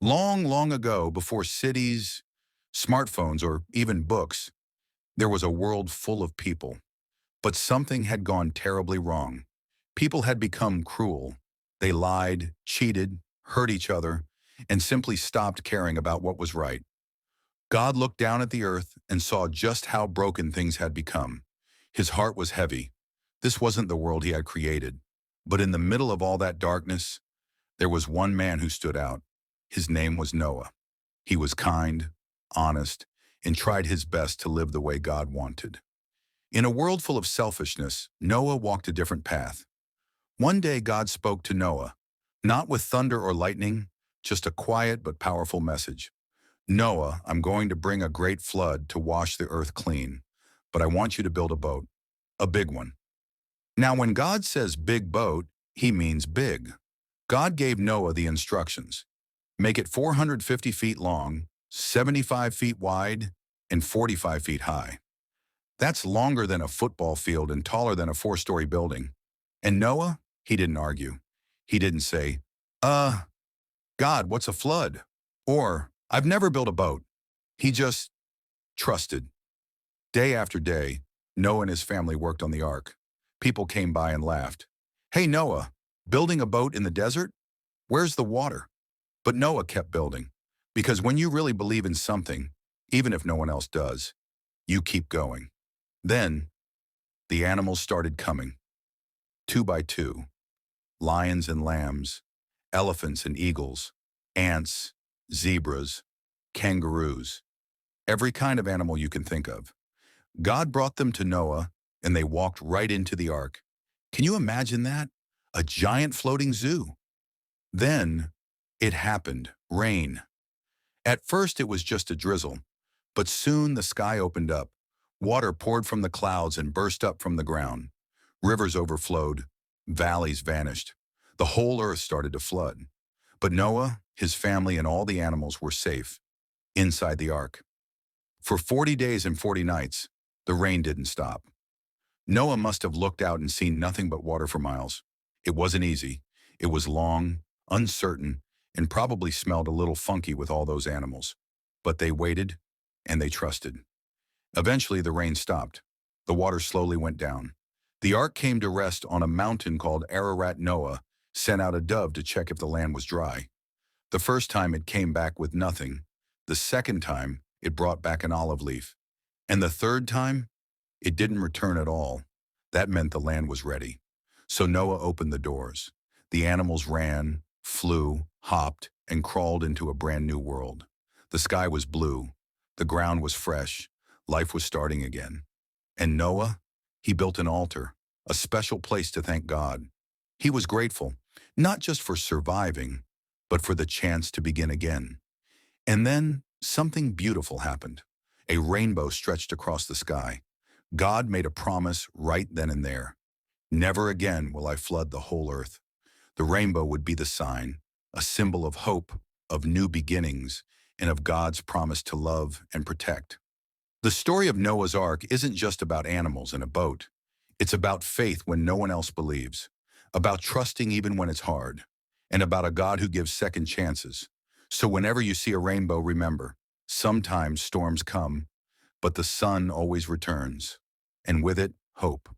Long, long ago, before cities, smartphones, or even books, there was a world full of people. But something had gone terribly wrong. People had become cruel. They lied, cheated, hurt each other, and simply stopped caring about what was right. God looked down at the earth and saw just how broken things had become. His heart was heavy. This wasn't the world he had created. But in the middle of all that darkness, there was one man who stood out. His name was Noah. He was kind, honest, and tried his best to live the way God wanted. In a world full of selfishness, Noah walked a different path. One day God spoke to Noah, not with thunder or lightning, just a quiet but powerful message. Noah, I'm going to bring a great flood to wash the earth clean, but I want you to build a boat, a big one. Now when God says big boat, he means big. God gave Noah the instructions. Make it 450 feet long, 75 feet wide, and 45 feet high. That's longer than a football field and taller than a four-story building. And Noah, he didn't argue. He didn't say, God, what's a flood? Or, I've never built a boat. He just trusted. Day after day, Noah and his family worked on the ark. People came by and laughed. Hey, Noah, building a boat in the desert? Where's the water? But Noah kept building. Because when you really believe in something, even if no one else does, you keep going. Then, the animals started coming, two by two. Lions and lambs, elephants and eagles, ants, zebras, kangaroos, every kind of animal you can think of. God brought them to Noah, and they walked right into the ark. Can you imagine that? A giant floating zoo. Then, it happened, rain. At first it was just a drizzle, but soon the sky opened up. Water poured from the clouds and burst up from the ground. Rivers overflowed, valleys vanished. The whole earth started to flood. But Noah, his family, and all the animals were safe, inside the ark. For 40 days and 40 nights, the rain didn't stop. Noah must have looked out and seen nothing but water for miles. It wasn't easy. It was long, uncertain, and probably smelled a little funky with all those animals. But they waited, and they trusted. Eventually, the rain stopped. The water slowly went down. The ark came to rest on a mountain called Ararat. Noah sent out a dove to check if the land was dry. The first time it came back with nothing. The second time, it brought back an olive leaf. And the third time, it didn't return at all. That meant the land was ready. So Noah opened the doors. The animals ran, flew, hopped, and crawled into a brand new world. The sky was blue. The ground was fresh. Life was starting again. And Noah, he built an altar, a special place to thank God. He was grateful, not just for surviving, but for the chance to begin again. And then something beautiful happened. A rainbow stretched across the sky. God made a promise right then and there. Never again will I flood the whole earth. The rainbow would be the sign, a symbol of hope, of new beginnings, and of God's promise to love and protect. The story of Noah's Ark isn't just about animals and a boat. It's about faith when no one else believes, about trusting even when it's hard, and about a God who gives second chances. So whenever you see a rainbow, remember, sometimes storms come, but the sun always returns, and with it, hope.